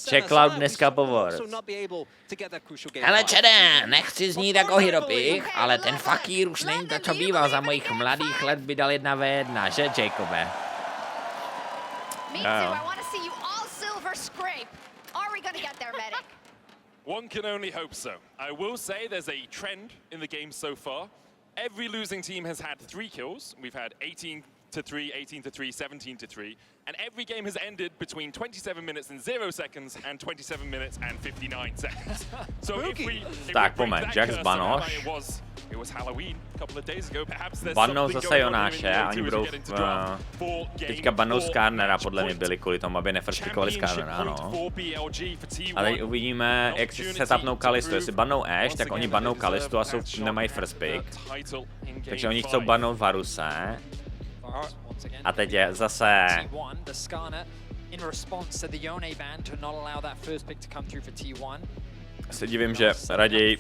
Check Cloud dneska povor. Hele čede, nechci znít jako Hiropich, ale ten fakír už není to, co býval za mojich mladých let, by dal 1v1, že Jacobe? One can only hope so. I will say there's a trend in the game so far. Every losing team has had 3 kills. We've had 18-3, 18-3, 17-3, and every game has ended between 27 minutes and 0 seconds and 27 minutes and 59 seconds. So tak pomeď, Jack zbanoš. It was Halloween a couple of days ago. Perhaps there's banou zase Jonáše a oni budou teďka banou Skarnera, podle mě byli kvůli tomu, aby nefršpikovali Skarnera, no. A teď uvidíme, jak si setupnou Kalistu. Jestli banou Ashe, tak oni banou Kalistu a nemají first pick. Takže oni chcou banout Varuse. A teď je zase se divím, že raději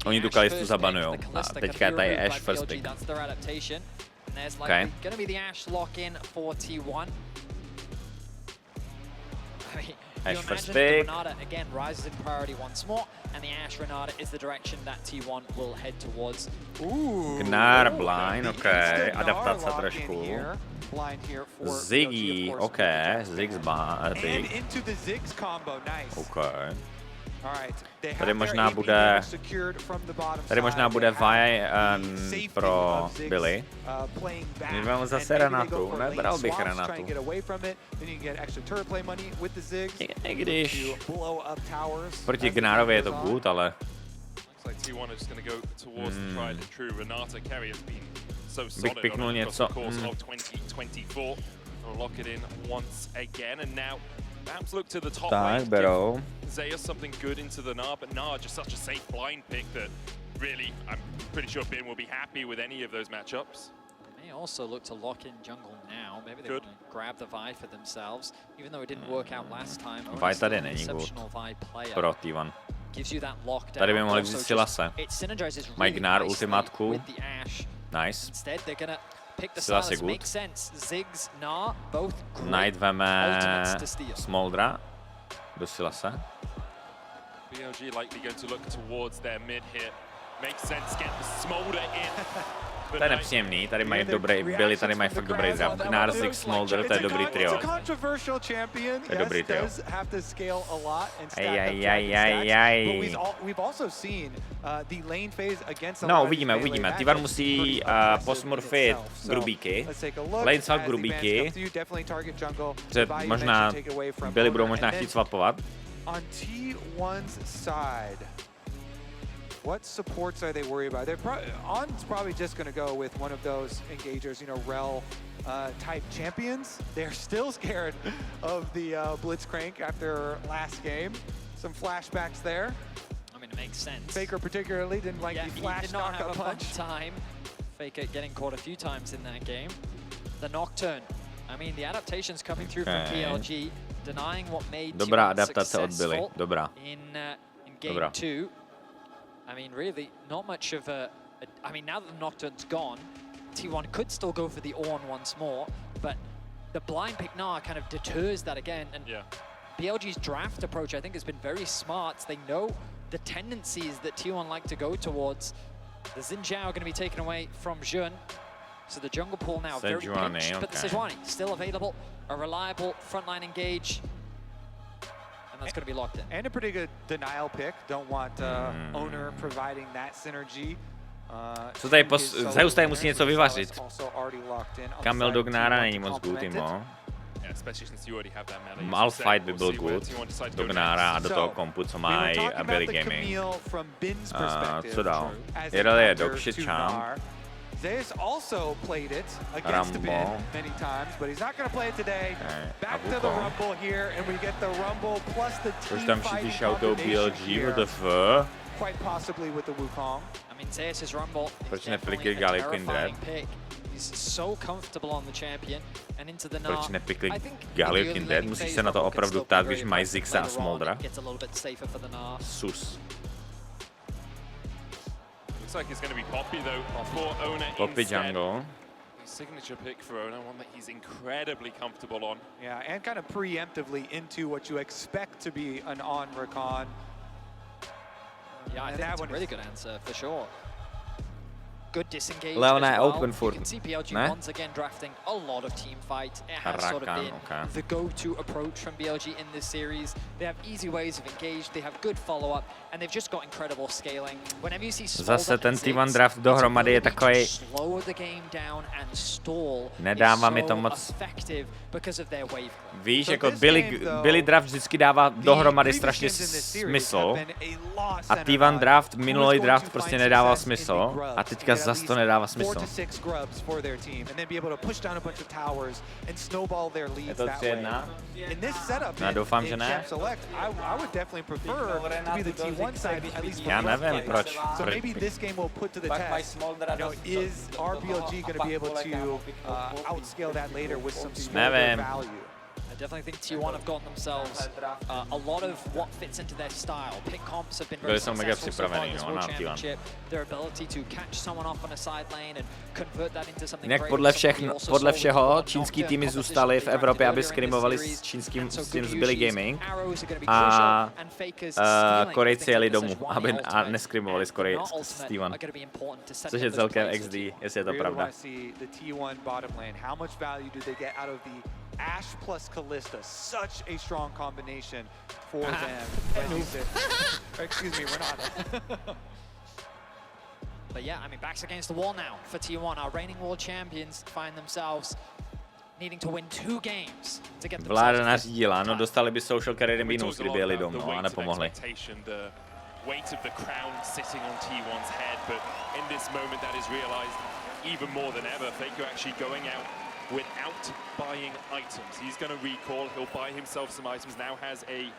oni tu Kalistu zabanujou. A teďka je tady Ashe first pick. Okay. Ashe first pick. Gnar blind, ok, adaptace trošku. Ziggy, ok, Ziggs big. Ok. Tady možná bude Vi pro Billy. Mám zase Renatu, nebral bych Renatu. I když proti Gnarovi je to good, ale... Bych piknul něco. Tak, berou. Zeus something good into the Gnar, but Gnar just such a safe blind pick that really I'm pretty sure Bin will be happy with any of those matchups. They also look to lock in jungle now. Maybe they want to grab the Vi for themselves, even though it didn't work out last time. Vi tady není good pro T1. Tady by mohli vzít Silase. Mají Gnar ultimátku. Nice. Silas je good. Knight veme Smoldra do Silase. BLG likely going to look towards their mid here. Makes sense, get the Smolder in. To je nepříjemný, tady mají dobrý, Billy tady mají fakt dobrý draft. Gnar, Ziggs, Smolder, to je dobrý trio. To je dobrý trio. No, uvidíme. T1 musí posmurfit grubíky. Lane swap grubíky. Že možná Billy budou možná chtít swapovat. On T1's side, what supports are they worried about? On's probably just going to go with one of those engagers, you know, Rel type champions. They're still scared of the Blitzcrank after last game. Some flashbacks there. I mean, it makes sense. Faker particularly didn't like the flash knockout punch. Time. Faker getting caught a few times in that game. The Nocturne. I mean, the adaptations coming through from BLG, denying what made Dobrá adaptace od Billy. Dobrá. In game 2. I mean, really, not much of I mean, now that the Nocturne's gone, T1 could still go for the Ornn once more, but the blind pick Gnar kind of deters that again. And BLG's draft approach, I think, has been very smart. They know the tendencies that T1 like to go towards. The Xin Zhao are going to be taken away from Jun. So the jungle pool now very pinched, but the Sejuani still available. A reliable frontline engage. And that's going to be locked in. And a pretty good denial pick. Don't want owner providing that synergy. Co tady Zeus tady musí něco vyvařit. Kamil do Gnara není moc good, Malfight by byl good do Gnara a do toho kompu, co mají Billy Gaming. Co dál? Jedal je Dokshit Champ. Zeus also played it against the bin many times, but he's not going to play it today. Back to the Rumble here, and we get the Rumble plus the team. Už tam všichni shoutou BLG, WTF. Quite possibly with the Wukong. I mean, Zeus's Rumble is definitely a terrifying pick. He's so comfortable on the champion and into the Gnar. Proč nepikli Galiokin Dead? Musíš se na to opravdu ptát, když mají Zigsa a Smoldra. Sus. Looks like it's going to be Poppy though for owner Poppy jungle. Signature pick for Ona, one that he's incredibly comfortable on. Yeah, and kind of preemptively into what you expect to be an on recon. Yeah, I think that's a really good answer for sure. Good disengage Leona as je well. open You furt, can see BLG ne? once again drafting a lot of team fights. It has sort of Rakan, been okay. the go-to approach from BLG in this series. They have easy ways of engage, they have good follow-up, and they've just got incredible scaling. Whenever you see Zase ten T1 draft dohromady je takovej... slow the game down and stall. Nedává mi to moc... Víš, jako Billy draft vždycky dává dohromady strašně smysl. A T1 draft, minulý draft prostě nedával smysl. A teďka zase to nedává smysl. Je to 3-1? No, doufám, že ne. Já nevím, proč. Nevím. I definitely think T1 have gotten themselves a lot of what fits into their style. Pick comps have been very successful so far in this World Championship. Their ability to catch someone off on a side lane and convert that into something jinak podle všeho čínský týmy zůstaly v Evropě, aby skrimovali s čínským s Billy Gaming a Korejci jeli domů, aby neskrimovali s T1. Což je celkem XD, jestli je to pravda. Ashe plus Kalista, such a strong combination for them. Excuse me, we're not. But yeah, I mean, backs against the wall now for T1. Our reigning world champions find themselves needing to win 2 games to get Vláda nařídila, no dostali by social career minus, kdyby jeli domů a nepomohli. Weight of the crown sitting on T1's head, but in this moment that is realized even more than ever. Faker actually going out without buying items. He's going to recall, he'll buy himself some items, now has a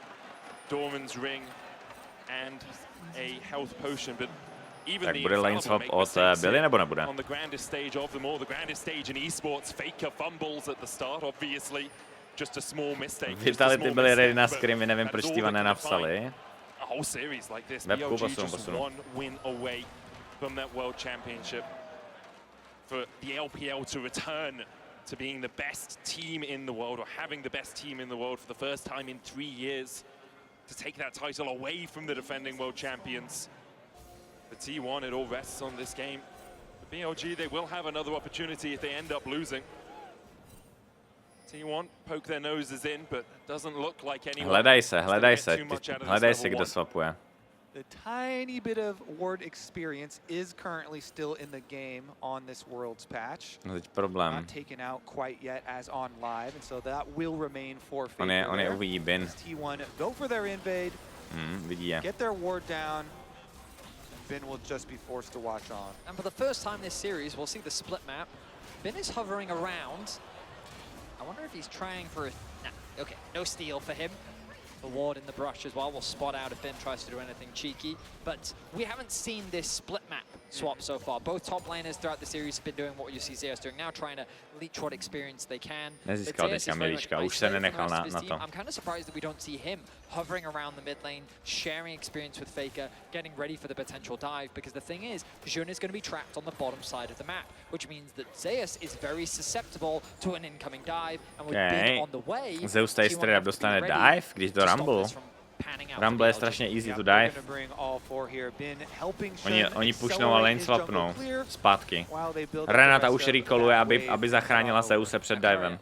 Doran's ring and a health potion, but even tak bude lane swap od Billy nebo nebude? On the grandest stage of them all, the grandest stage in esports, Faker fumbles at the start, obviously, just a small mistake. Vitality byli ready na scrim, nevím proč T1 nenapsali. A whole series like this, Webku BLG just one win away from that World Championship. For the LPL to return to being the best team in the world, or having the best team in the world for the first time in 3 years, to take that title away from the defending world champions. The T1, it all rests on this game. The BLG, they will have another opportunity if they end up losing. T1 poke their noses in, but doesn't look like anyone. Hledaj se, kdo swapuje. The tiny bit of ward experience is currently still in the game on this Worlds patch. No teď problém. Not taken out quite yet as on live, and so that will remain forfeit. On je uvidí bin. T1 go for their invade, vidí je. get their ward down, and Bin will just be forced to watch on. And for the first time this series, we'll see the split map. Bin is hovering around. I wonder if he's trying for a... Nah, okay, no steal for him. The ward in the brush as well will spot out if Bin tries to do anything cheeky. But we haven't seen this split map swap so far. Both top laners throughout the series have been doing what you see Zeus doing now, trying to leech what experience they can. Nezískal teďka Milička, už se nenechal na to. I'm kind of surprised that we don't see him hovering around the mid lane, sharing experience with Faker, getting ready for the potential dive, because the thing is, Jun is going to be trapped on the bottom side of the map, which means that Zeus is very susceptible to an incoming dive, and with Bin on the way, Zeus tady straight up dostane dive, když do Rumble. Rumble je strašně easy to dive. Oni pushnou a lane swapnou zpátky. Renata už recalluje, aby zachránila Zeuse před divem.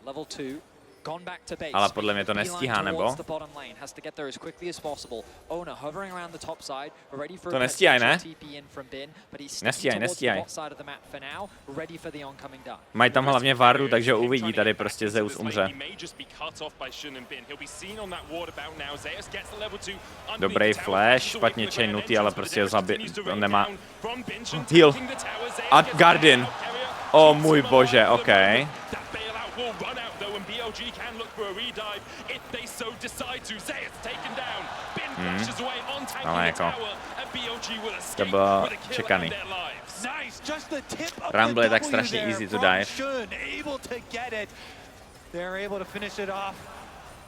Ale podle mě to nestíhá, nebo? To nestíhaj, ne? Nestíhaj. Mají tam hlavně Vardu, takže uvidí, tady prostě Zeus umře. Dobrý flash, špatně chainutý, ale prostě on nemá... Heal. A Guardian. O můj bože, OK. BLG can look for a redive if they so decide to. Zeus taken down. Bin flashes away on tanking the tower, and BLG will escape. To bylo čekaný. Rumble je tak strašně easy to dive. They're able to finish it off.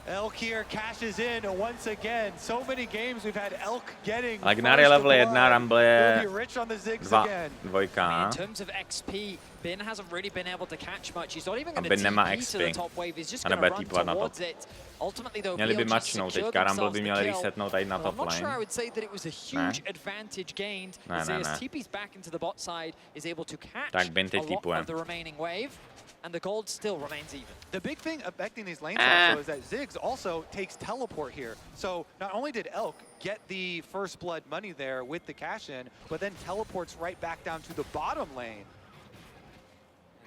Elk here cashes in once again. So many games we've had Elk getting. Legendary level 1, Rumble je rich on the Ziggs 2, again. dvojka. In terms of XP, Bin hasn't really been able to catch much. He's not even going to Bin nemá TP to the XP. top wave. He's just A going to nebude run týpovat na top. towards it. Ultimately, though, Měli by BLG mačnout secured teďka, Rumble themselves by the měl kill. resetnout tady na I'm top not sure I lane. would say that it was a huge advantage gained. Ne, As ne, Zeus ne. TP's back into the bot side, is able to catch Tak Bin teď a lot typuje. of the remaining wave, and the gold still remains even. The big thing affecting these lane swaps is that Ziggs also takes teleport here. So not only did Elk get the first blood money there with the cash in, but then teleports right back down to the bottom lane.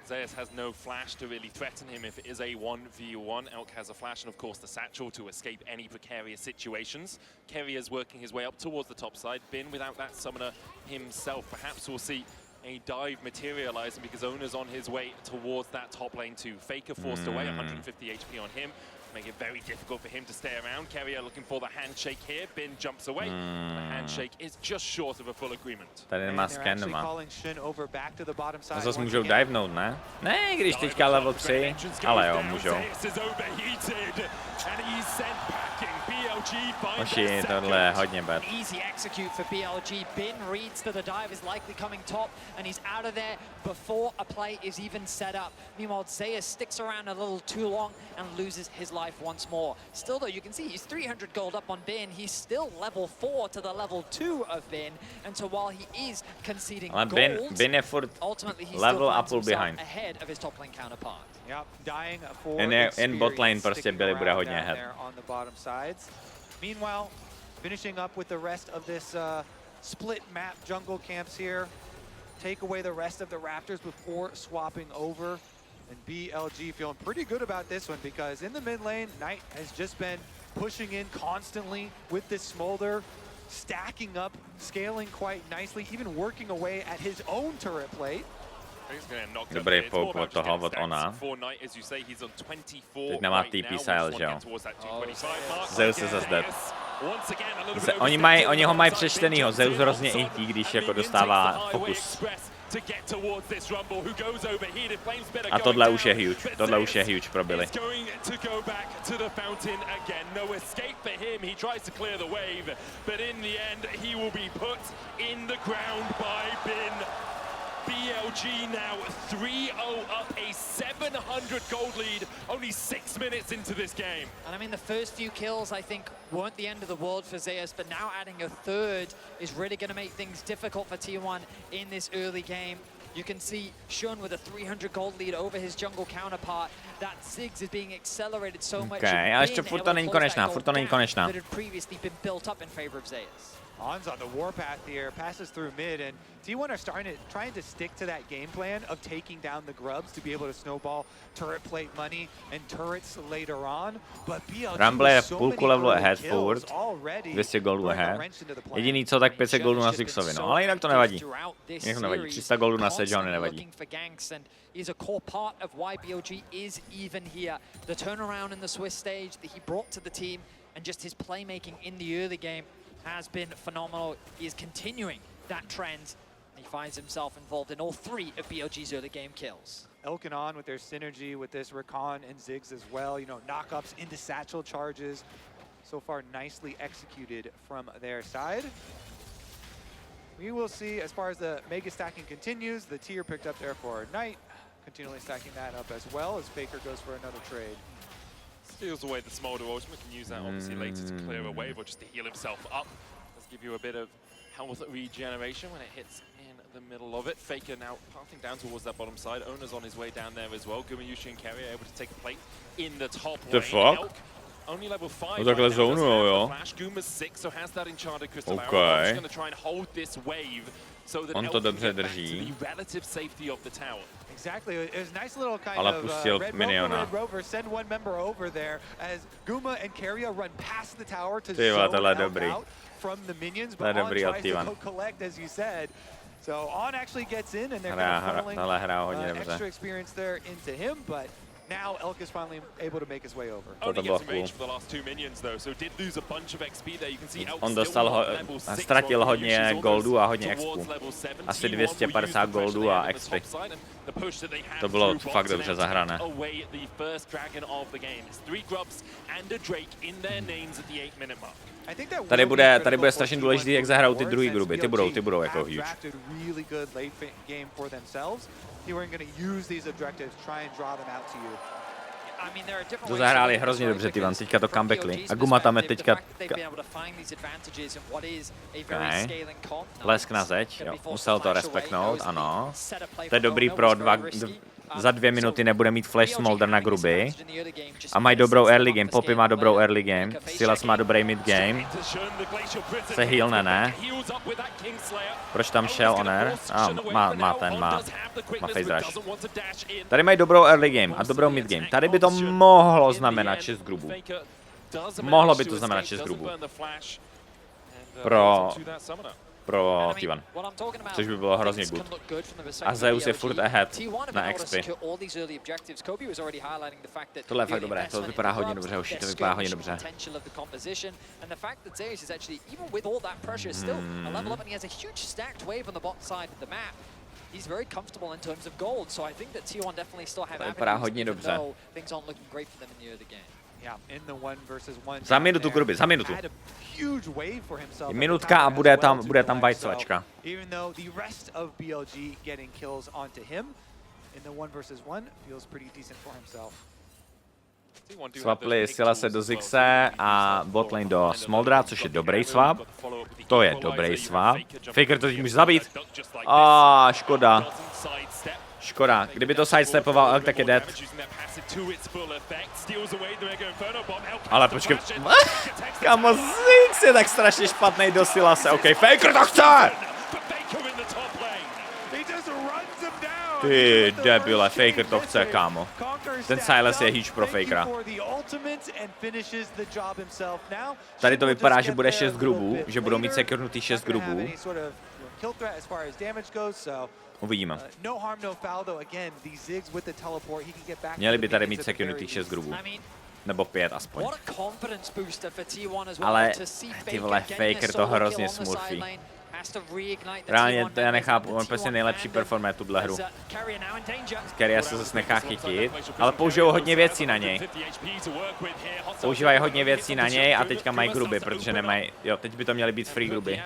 Zeus has no flash to really threaten him if it is a 1v1. Elk has a flash and, of course, the satchel to escape any precarious situations. Kerrier's working his way up towards the top side. Bin without that summoner himself. Perhaps we'll see a dive materializing because Owner's on his way towards that top lane too. Faker forced away, 150 HP on him. Make it very difficult for him to stay around. Kerrier looking for the handshake here. Bin jumps away. The handshake is just short of a full agreement. Tady nemá scan, nemá. No zase můžou divenout, ne? Ne, když teďka level 3, ale jo, můžou. Oši, tohle je hodně bad. Easy execute for BLG. Bin reads that the dive is likely coming top, and he's out of there before a play is even set up. Meanwhile, Zeus sticks around a little too long and loses his life once more. Still, though, you can see he's 300 gold up on Bin. He's still level 4 to the level 2 of Bin, and so while he is conceding Ale gold, Bin je furt ultimately he level still a finds půl himself behind. ahead of his top lane counterpart. Yep, dying for In bot lane experience, prostě sticking Billy bude around hodně down ahead. there on the bottom sides. Meanwhile, finishing up with the rest of this split map jungle camps here. Take away the rest of the Raptors before swapping over. And BLG feeling pretty good about this one because in the mid lane, Knight has just been pushing in constantly with this Smolder, stacking up, scaling quite nicely, even working away at his own turret plate. Dobrý poke od toho, od ona. Teď nemá TP Sile, že jo? Zeus je zase dead. Oni ho mají přečtenýho, Zeus hrozně AT, když jako dostává fokus. A tohle už je huge pro Billy. BLG now 3-0 up, a 700 gold lead, only 6 minutes into this game. And I mean, the first few kills, I think, weren't the end of the world for Zeus, but now adding a third is really going to make things difficult for T1 in this early game. You can see Shun with a 300 gold lead over his jungle counterpart. That Ziggs is being accelerated so much. Okay, ale ještě furt to není konečná, That had previously been built up in favor of Zeus. On's on the warpath here, passes through mid, and T1 are trying to stick to that game plan of taking down the grubs to be able to snowball turret plate money and turrets later on. But BLG Rumble je so půlku many level early ahead kills furt, already 200 goldů throwing a ahead. wrench into the plan. Jediný co, tak 500 goldů na Zigsovi, no, ale jinak to nevadí. Jinak to nevadí, 300 goldů na Sejuani nevadí. Is a core part of why BLG is even here. The turnaround in the Swiss stage that he brought to the team and just his playmaking in the early game has been phenomenal. He is continuing that trend. He finds himself involved in all 3 of BLG's early game kills. Elk and On with their synergy with this Rakan and Ziggs as well. You know, knockups into satchel charges. So far, nicely executed from their side. We will see as far as the mega stacking continues. The tier picked up there for Knight, continually stacking that up as well as Faker goes for another trade. Steals away the Smolder ultimate, can use that obviously later to clear a wave or just to heal himself up. Let's give you a bit of health regeneration when it hits in the middle of it. Faker now pathing down towards that bottom side. Owner's on his way down there as well. Gumayushi and Kerry are able to take the plate in the top lane. The fuck? Elk, only level 5 No takhle zónujou, jo. Flash. Guma's 6, so has that enchanted crystal Okay. arrow. He's going to try and hold this wave so that On Elk to can dobře get back to drží. the relative safety of the tower. Exactly, it was a nice little kind Ale of pustil Red Rover, send one member over there as Guma and Keria run past the tower to Ty jo, zone tohle je Elk dobrý. out from the minions, To je but On dobrý tries to Optivan. go collect, as you said. So On actually gets in, and they're Tohle kind of hrál hodně funneling dobře. extra experience there into him, but now Elk is finally able to make his way over. To bylo cool. On dostal, ztratil hodně goldů a hodně expů. Asi 250 goldů a expy. To bylo fakt dobře zahrané. Tady bude strašně důležitý, jak zahrajou ty druhý gruby. Ty budou jako huge. To zahráli hrozně dobře, T1, teďka to comebackli. A Guma tam je teďka... Okay. Lesk na zeď, jo. Musel to respektnout, ano. To je dobrý pro za 2 minuty nebude mít flash smolder na gruby. A mají dobrou early game, Poppy má dobrou early game, Silas má dobrý mid game. Se healne, ne? Proč tam šel Oner? Má face rush. Tady mají dobrou early game a dobrou mid game. Tady by to mohlo znamenat 6 grubů. Mohlo by to znamenat 6 grubů. Pro T1, což by bylo hrozně good. A Zeus je furt ahead na XP. Tohle je fakt dobré, to vypadá hodně dobře, hoši, to vypadá hodně dobře. To vypadá hodně dobře. Za minutu gruby, za minutu. Minutka a bude tam bajcovačka. Swapli Silase do Zixe a botlane do Smoldra, což je dobrý swap. To je dobrý swap. Faker to může zabít. Škoda. Škoda, kdyby to sidestepoval Elk, tak je dead. Ale počkej. Kamo, Zix je tak strašně špatný do Silase. OK, Faker to chce! Ty debile, Faker to chce, kámo. Ten Silas je huge pro Fakera. Tady to vypadá, že bude 6 grubů, že budou mít sekurnutý 6 grubů. Uvidíme. Měli by tady mít security 6 grubů. Nebo 5 aspoň. Ale ty vole, Faker to hrozně smurfí. Reálně to já nechápu, on prostě nejlepší performer tuhle hru. Keria se zase nechá chytit, ale použijou hodně věcí na něj. Používají hodně věcí na něj a teďka mají gruby, protože nemají, jo, teď by to měly být free gruby.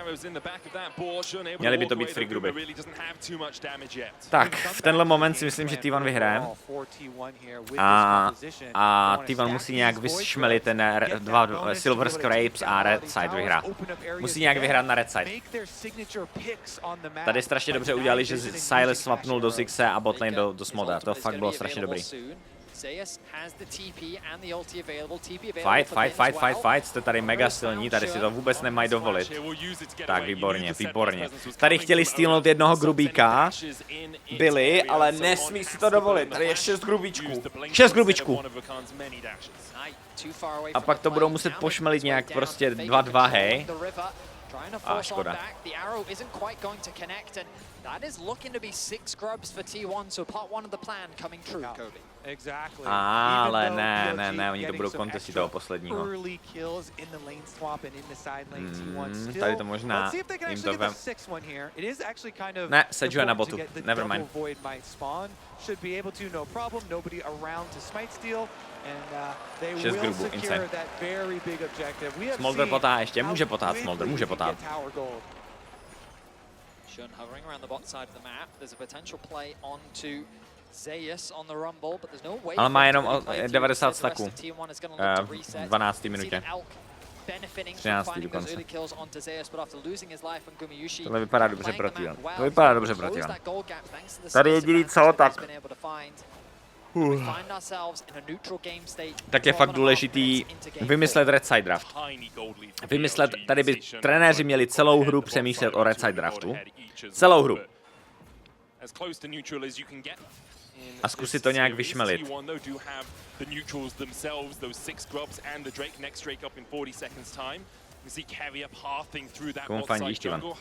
Měly by to být free gruby. Tak, v tenhle moment si myslím, že T1 vyhraje. A T1 musí nějak vyšmelit ten dva Silver Scrapes a Red Side vyhrá. Musí nějak vyhrát na Red Side. Tady strašně dobře udělali, že Silas swapnul do Zixe a botlane do Smoda. To fakt bylo strašně dobrý. Fight, jste tady mega silní, tady si to vůbec nemají dovolit. Tak, výborně, výborně. Tady chtěli stealnout jednoho grubíka, byli, ale nesmí si to dovolit. Tady je 6 grubíčků. 6 grubíčků. A pak to budou muset pošmelit nějak prostě 2-2, hej. Škoda. Ale ne, oni to budou kontestit toho posledního. Tady to možná jim to vem... Ne, sedžuje na botu, nevermind. 6 grubů, insane. Smolder potá ještě, může potát Smolder, může potát. Ale má jenom 90 staků v 12. minutě. 13. dokonce. Tohle vypadá dobře pro T1. To vypadá dobře pro T1. Tady jediný co, tak... Tak je fakt důležitý vymyslet Red Side draft. Vymyslet, tady by trenéři měli celou hru přemýšlet o Red Side draftu. Celou hru. A zkusit to nějak vyšmelit. Komu fandíš, T1?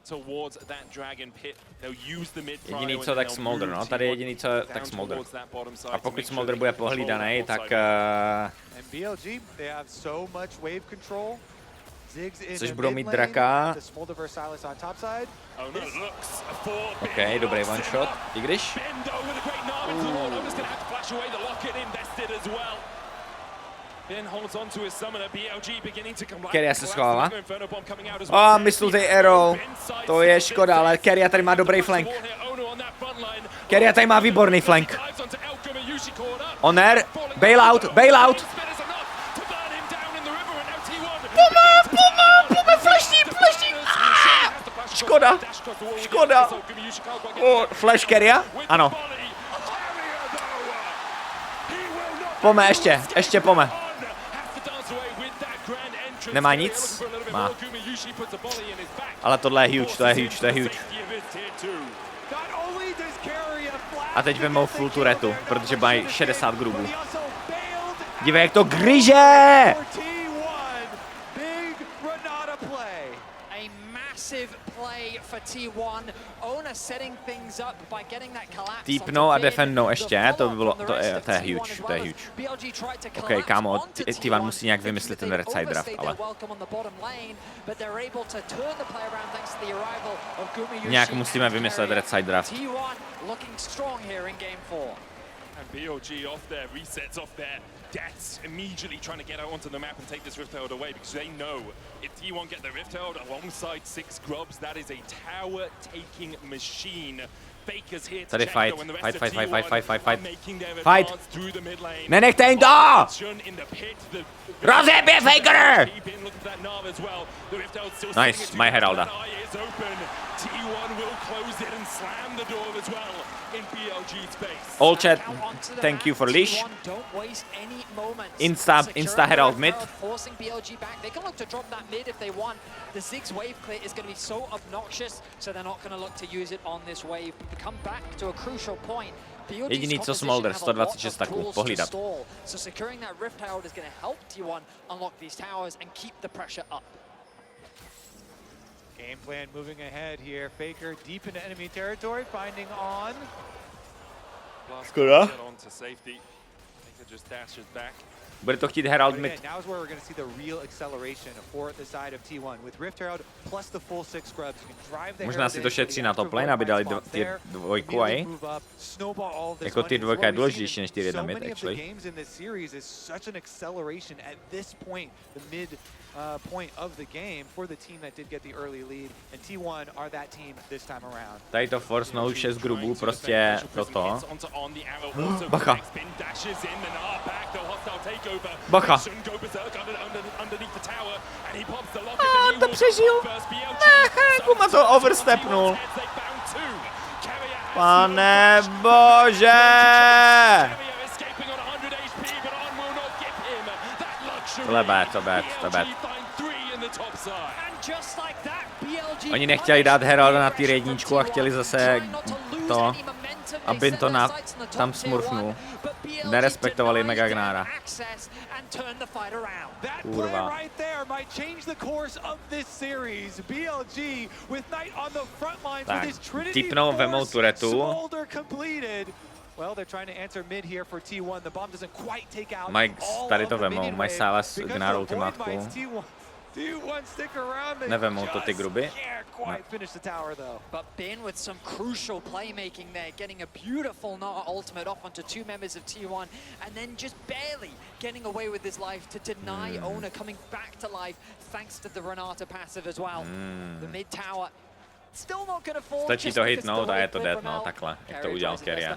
towards that dragon pit. They'll use the mid Jediný co tak Smolder, no, tady jediný co tak Smolder. A pokud Smolder bude pohlídaný, tak... Což budou mít draka. OK, dobrý one shot, i když... Keria se schovává. Myslutej arrow. To je škoda, ale Keria tady má dobrý flank. Keria tady má výborný flank. Oner, bailout, bailout. Pome, flashí. Škoda. Flash Keria? Ano. Pome, ještě pome. Nemá nic? Má. Ale tohle je huge. A teď vemou full turetu, protože mají 60 grubů. Dívej, jak to gryže! Týpnou a defendnou ještě, to by bylo, to je huge. OK, kámo, T1 musí nějak vymyslet ten red side draft, ale... Nějak musíme vymyslet red side draft. BLG off there, resets off there. Deaths immediately trying to get out onto the map and take this Rift Herald away because they know if T1 get the Rift Herald alongside 6 grubs, that is a tower-taking machine. Faker's here to check when the rest of T1 are making their advance through the mid lane. Nenechte jim to! Rozjebě Faker! Nice, my Heralda. T1 will close it and slam the door as well in BLG space. All chat, thank you for leash. Insta Herald mid. Forcing BLG back. They can look to drop that mid if they want. The Ziggs wave clear is going to be so obnoxious, so they're not going to look to use it on this wave. Come back to a crucial point. Jediný co Smolder, 126 taků, pohlídat. So securing that Rift Herald is going to help T1 unlock these towers and keep the pressure up. Game plan moving ahead here. Faker deep into enemy territory, finding on. Škoda. Bude to chtít Herald mid. Možná si to šetří na top lane, aby dali ty dvojku a jako ty dvojka je důležitější než ty jedna mid, actually. Point of the game for the team that did get the early lead, and T1 are that team this time around. Tady to forcenou 6 grubů, prostě toto. Bacha. Bacha. To přežil. Ne, Kuma to overstepnul. Pane bože! To bad. Oni nechtěli dát Heralda na týr jedničku a chtěli zase to, aby to tam smurfnul. Nerespektovali Megagnára. Kurva. Tak, tipnou vemou turetu. Mike, tady to vemou, mají Salas Gnar ultimátku. Nevemou to ty gruby. But Ben with some crucial playmaking there, getting a beautiful Nara ultimate off onto 2 members of T1, and then just barely getting away with his life to deny Owner coming back to life thanks to the Renata passive as well. The mid tower still not going to fall. Stačí to hitnout a je to dead, no, takhle, jak to udělal Keria.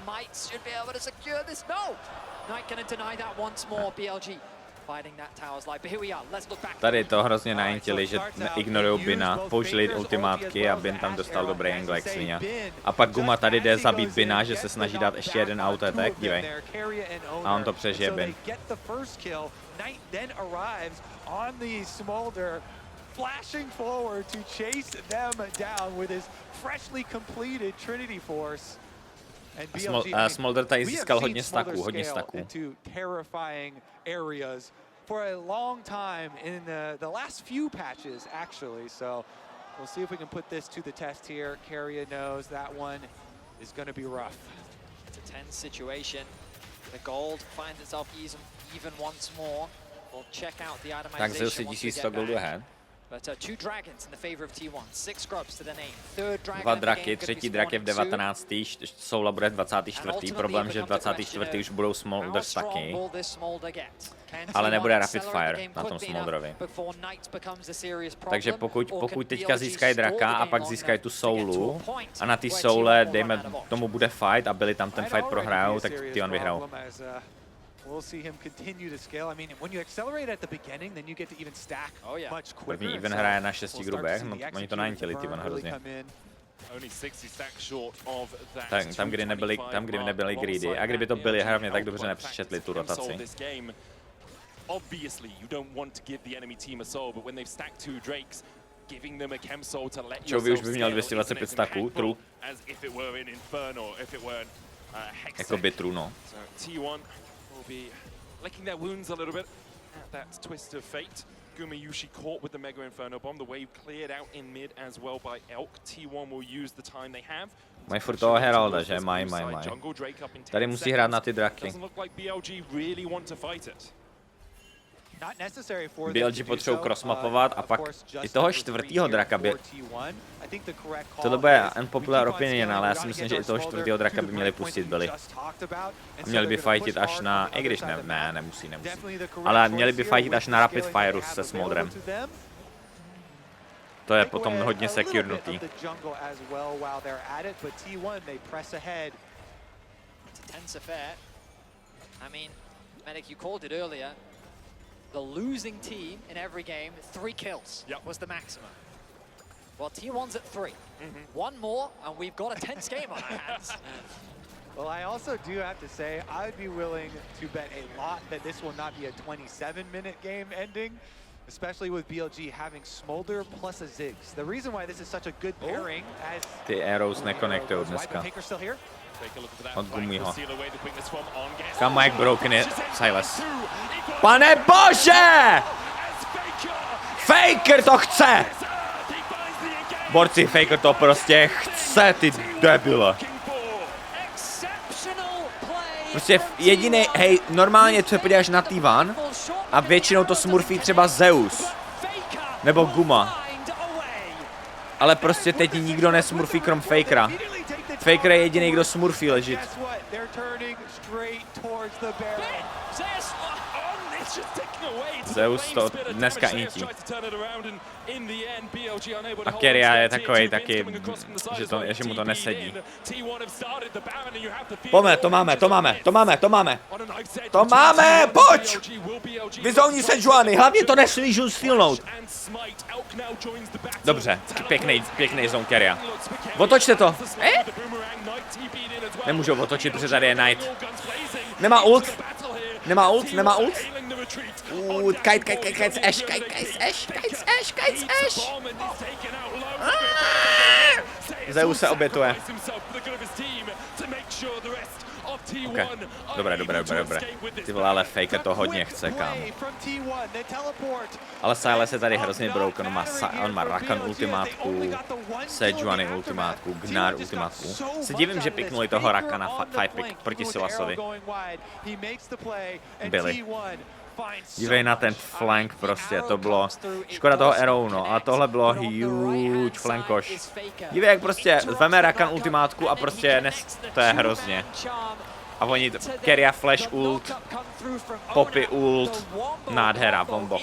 Knight going to deny that once more, BLG. Tady to hrozně naintili, že ignorujou Bina, použili ultimátky a Bin tam dostal dobrý angle jak svině. A pak Guma tady jde zabít Bina, že se snaží dát ještě jeden auto attack, dívej. A on to přežije Bin. Flashing forward to chase them down with his freshly completed Trinity Force. Smolder tady získal hodně staků, For a long time in the last few patches, actually. So We'll see if we can put this to the test here. Carrier knows that one is going to be rough. It's a tense situation. The gold finds itself even once more. We'll check out the itemization. Tak Zeus je 1100 goldu ahead. But two dragons in the favor of T1, 6 scrubs to the name. Third dragon. Dva draky, třetí drak je v 19. Soula bude 24. Problém, že 24. už budou Smolders taky. Ale nebude Rapid Fire na tom Smolderovi. Takže pokud teďka získají draka a pak získají tu Soulu a na té Soule, dejme tomu, bude fight a byli tam ten fight prohrajou, tak T1 vyhrajou. We'll see him continue to scale. I mean, when you accelerate at the beginning, then you get to even stack much quicker. První even hraje na 6 grubech, no oni to nanitili, T1 hrozně. Tam, kdy nebyli greedy, a kdyby to byli hlavně tak dobře nepřečetli tu rotaci. Chovy už by měl 225 stacků, true. Jakoby true, no. Be licking their wounds a little bit at that twist of fate. Gumayushi caught with the Mega Inferno Bomb. The wave cleared out in mid as well by Elk. T1 will use the time they have. Mají furt toho Heralda, že? Mají. Tady musí hrát na ty draky. BLG potřebují crossmapovat a pak i toho čtvrtýho draka by... Tohle bude unpopular opinion, ale já si myslím, že i toho čtvrtýho draka by měli pustit byli. A měli by fightit až na... I když nemusí. Ale měli by fightit až na Rapid Fire se Smolderem. To je potom hodně secure nutý. The losing team in every game, 3 kills was the maximum. Well, T1's at 3. One more, and we've got a tense game on our hands. Well, I also do have to say, I would be willing to bet a lot that this will not be a 27-minute game ending, especially with BLG having Smolder plus a Ziggs. The reason why this is such a good pairing as... Ty arrows nekonektujou dneska. Odgumují ho. Kam Mike Broken je Silas. Pane bože! Faker to chce! Borci, Faker to prostě chce, ty debile. Prostě jediný, hej, normálně se podíváš na T1 a většinou to smurfí třeba Zeus. Nebo Guma. Ale prostě teď nikdo nesmurfí krom Fakera. Faker je jediný, kdo smurfí ležit. Zeus to dneska nítí. A Keria je takovej taky, že mu to nesedí. Pojďme, to máme, pojď! Vyzouní se Juany, hlavně to nesmí Jun stealnout. Dobře, pěkný zone Keria. Otočte to. Nemůžou otočit, protože tady je Knight. Nemá ult. Kite, Ash. Zeus se obětuje. Okay. Dobré. Ty vole, ale Faker to hodně chce, kámo. Ale Silas je tady hrozně broken, on má Rakan ultimátku, Sejuani ultimátku, Gnar ultimátku. Se divím, že piknuli toho Rakana 5-pick proti Silasovi. Byli. Dívej na ten flank prostě, to bylo, škoda toho arrow, no, ale tohle bylo huge flankoš. Dívej, jak prostě veme Rakan ultimátku a prostě to je hrozně. A oni, Keria flash ult, Poppy ult, nádhera, bombo.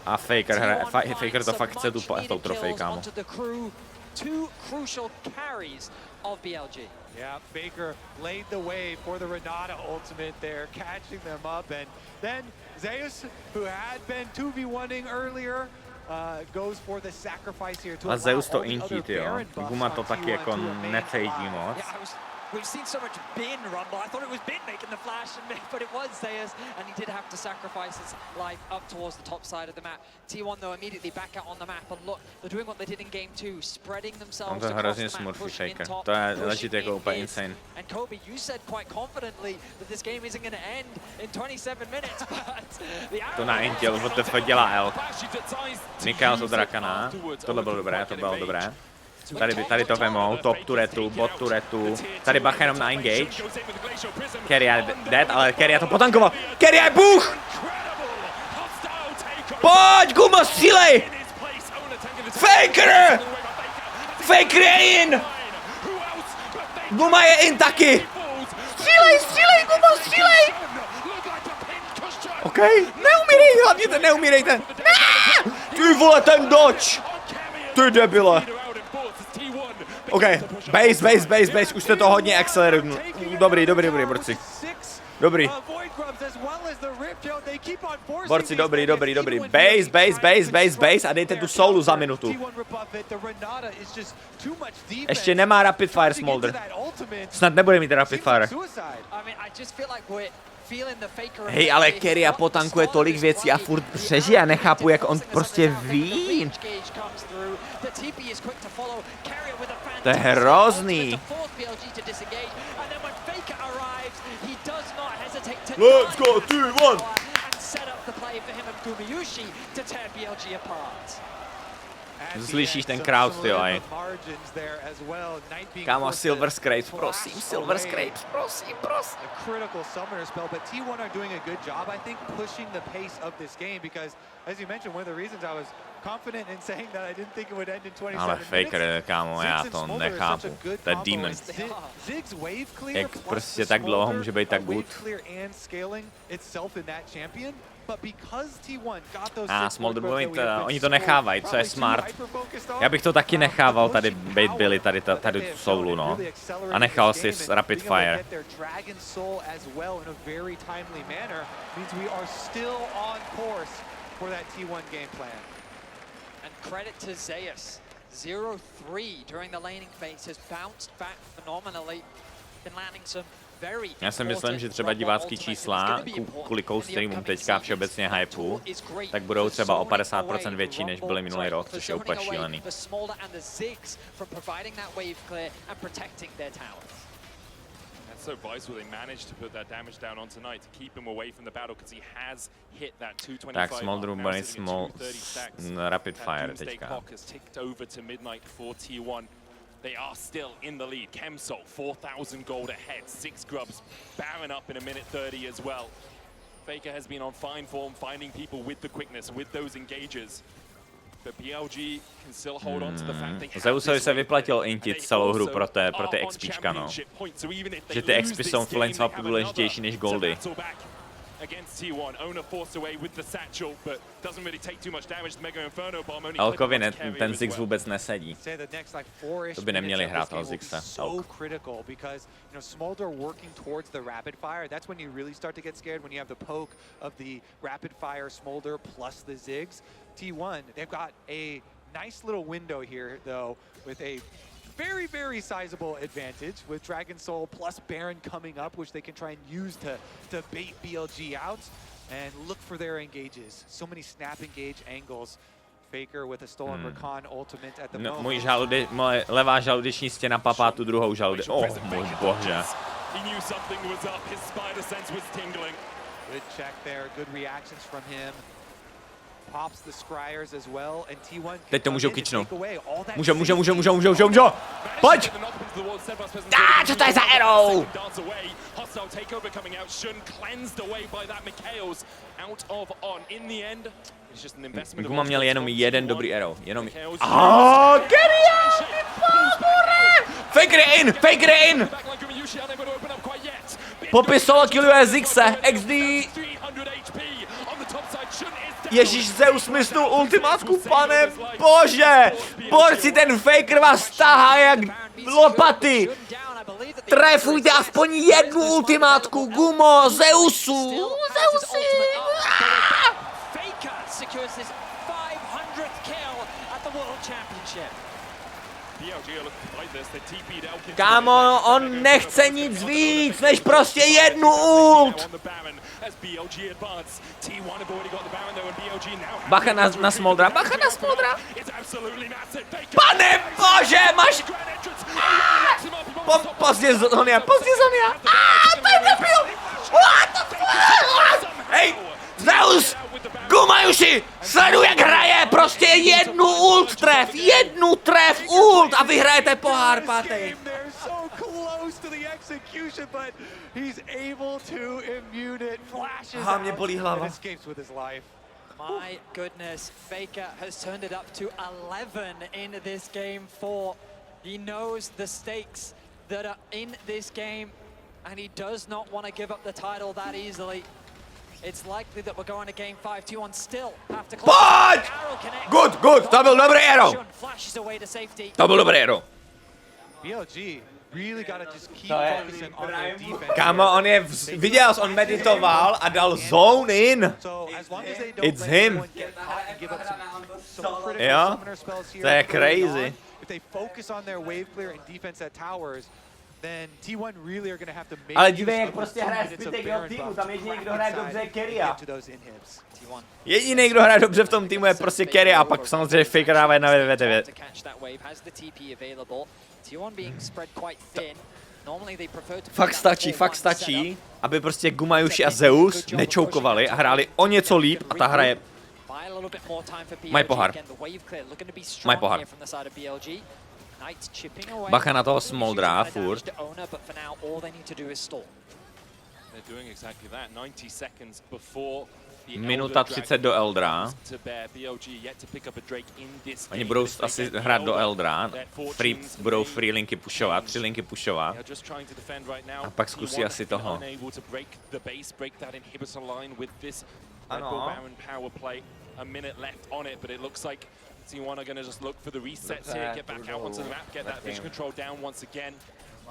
A Faker to fakt chce tou trofej, kámo. Of BLG. Yeah, Faker laid the way for the Renata ultimate there, catching them up, and then Zeus, who had been 2v1ing earlier, goes for the sacrifice here to a Zeus to intí, jo. Guma to taky jako necejtí moc. We've seen so much Bin rumble. I thought it was Bin making the flash, but it was Zeus, and he did have to sacrifice his life up towards the top side of the map. T1 though immediately back out on the map, and look, they're doing what they did in game 2, spreading themselves across the map, pushing in top, pushing in mid. And Kobe, you said quite confidently that this game isn't going to end in 27 minutes, but the To na Intel, WTF dělá L. Mikael z Drakana, tohle bylo dobré, to bylo dobré. Tady to vemou, top turetu, bot turetu, tady bacha jenom na engage. Keria je dead, ale Keria to potankoval. Keria je bůh! Pojď, Gumo, střílej! Faker! Faker je in! Guma je in taky! Střílej, Gumo, střílej! OK, neumírej, hlavně ten neumírejte! Ty vole, ten dodge! Ty debile! OK, base, už jste to hodně accelerujete. Dobrý, borci. Dobrý. Borci, dobrý. Base a dejte tu soulu za minutu. Ještě nemá rapid fire Smolder. Snad nebude mít rapid fire. Hej, ale Keria potankuje tolik věcí a furt přežije, já nechápu, jak on prostě ví. To je hrozný. Let's go, 2-1. Slyšíš ten crowd, ty aj. Kámo, Silver Scrapes, prosím, Silver Scrapes, prosím. Critical summoner spell, but T1 are doing a good job, I think, pushing the pace of this game because, as you mentioned, one of the reasons I was confident in saying that I didn't think it would end in 27 Ale Faker, kámo, já to nechápu. To je demon. Jak prostě tak dlouho může být tak good. A Smolder bude mít, oni to nechávají, co je smart. Já bych to taky nechával tady být Billy, tady tu soulu, no. A nechal si rapid fire. Credit to Zeus. 0-3 during the laning phase has bounced back phenomenally. Been landing some very. Já si myslím, že třeba divácký čísla kvůli co-streamům teďka všeobecně hypeu, tak budou třeba o 50% větší, než byly minulý rok, což je úplně šílený. So vital they managed to put that damage down on tonight to keep him away from the battle because he has hit that 225. Tak Smolder bude small rapid fire teďka. Over to midnight for T1. They are still in the lead. Chemsol 4,000 gold ahead. 6 grubs Baron up in a minute 30 as well. Faker has been on fine form finding people with the quickness, with those engages. But BLG can still hold on to the fact they have Zeusovi se vyplatilo intit celou hru pro ty XPčka, no. Že ty XP jsou v Planeswapu důležitější než goldy. Elkovi ten Ziggs vůbec nesedí. To by neměli hrát toho Ziggse. Smolder working towards the rapid fire. That's when you really start to get scared, when you have the poke of the rapid fire Smolder plus the Ziggs. T1, they've got a nice little window here, though, with a very sizable advantage with Dragon Soul plus Baron coming up, which they can try and use to bait BLG out and look for their engages. So many snap engage angles. Faker with a stolen Rakan ultimate at the moment. Moje levá žaludeční stěna papá tu druhou žaludeční. Oh, můj bože. He knew something was up. His spider sense was tingling. Good check there. Good reactions from him. Pops the scryers as well, and T1 teď to můžou kičnout. Můžou. Pojď! Co to je za arrow? Guma měl jenom jeden dobrý arrow. Keria! Faker je in! Popis solo killuje Ziggse, XD! Ježíš, Zeus mysnul ultimátku, pane bože! Borci, ten Faker vás tahá jak lopaty! Trefujte aspoň jednu ultimátku, Gumo, Zeusu! Kámo, on nechce nic víc, než prostě jednu ult. Bacha na Smoldra, bacha na Smoldra. Pane bože, máš... Pozdě Zonia, pozdě Zonia. To je debil. What the fuck? Hej, Zeus, Gumayushi, sleduj, jak hraje, prostě jednu tref ult a vyhrajete pohár pátý. Mě bolí hlava. My goodness, Faker has turned it up to 11 in this game 4. He knows the stakes that are in this game, and he does not want to give up the title that easily. It's likely that we're going to game 5. T1 still have to Pojď! Good, to byl dobrý arrow. To byl dobrý arrow. BLG really gotta just keep focusing on their defense. Kámo, viděl jsi, on meditoval a dal zone in. It's him. Jo, to je crazy. If they focus on their wave clear and defense at towers, then T1 really are going to have to make ale dívej, jak prostě hraje zbytek jeho týmu, tam jediný, kdo hraje dobře, je Keria. Jediný, kdo hraje dobře v tom týmu, je prostě Keria a pak samozřejmě Faker dává 1v9. Fakt stačí, aby prostě Gumayushi a Zeus nečoukovali a hráli o něco líp a ta hra je... Mají pohár. Bacha na toho Smoldra, furt. Minuta 30 do Eldra. Oni budou asi hrát do Eldra. Budou free linky pushovat, 3 linky pushovat. A pak zkusí asi toho. Ano. T1 are going to just look for the resets here, get back out onto the map, get that vision control down once again,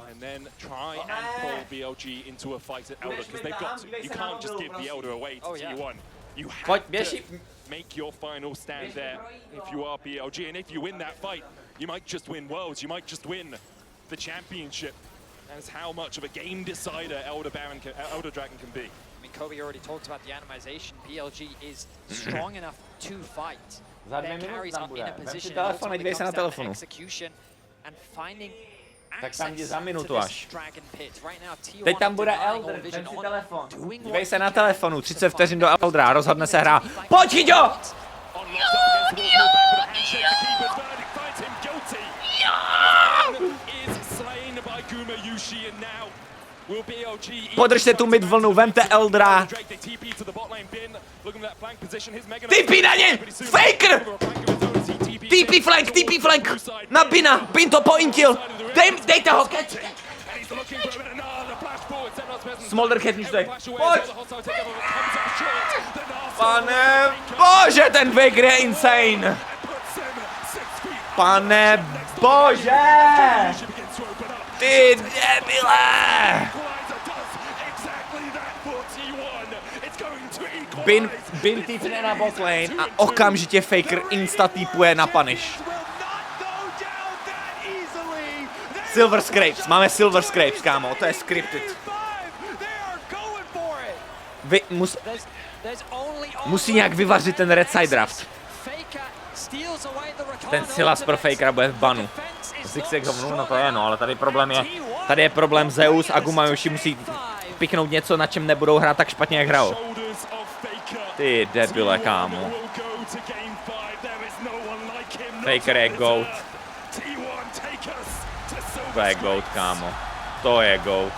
and then try and pull BLG into a fight at Elder, because they've got to, you can't just give the Elder away to T1. You have to make your final stand there if you are BLG, and if you win that fight, you might just win Worlds, you might just win the championship. That's how much of a game decider Elder Dragon can be. I mean, Kobe already talked about the animation. BLG is strong enough to fight. Za 2 minuty tam bude. Vem si telefon a dívej se na telefonu. Tak tam jde za minutu až. Teď tam bude Elder, vem si telefon. Dívej se na telefonu, 30 vteřin do Eldra, rozhodne se hra. Pojď, Hiďo! Podržte tu mid vlnu, vemte Eldra. TP na ně! Faker! TP flank! Na Bina! Bin to pointil! Dejte ho! Smolder catch to. Pojď! Pane bože, ten Faker je insane! Pane bože! Ty debile! Bin týpne na botlane a okamžitě Faker insta týpuje na punish. Silver Scrapes, máme Silver Scrapes, kámo, to je scripted. Musí nějak vyvařit ten red side draft. Ten Silas pro Fakera bude v banu. Zigzag hovnu, no to je no, ale tady je problém Zeus a Gumayushi musí piknout něco, na čem nebudou hrát tak špatně, jak hrajou. Ty debile, kámo. Faker je GOAT. To je GOAT, kámo. To je GOAT.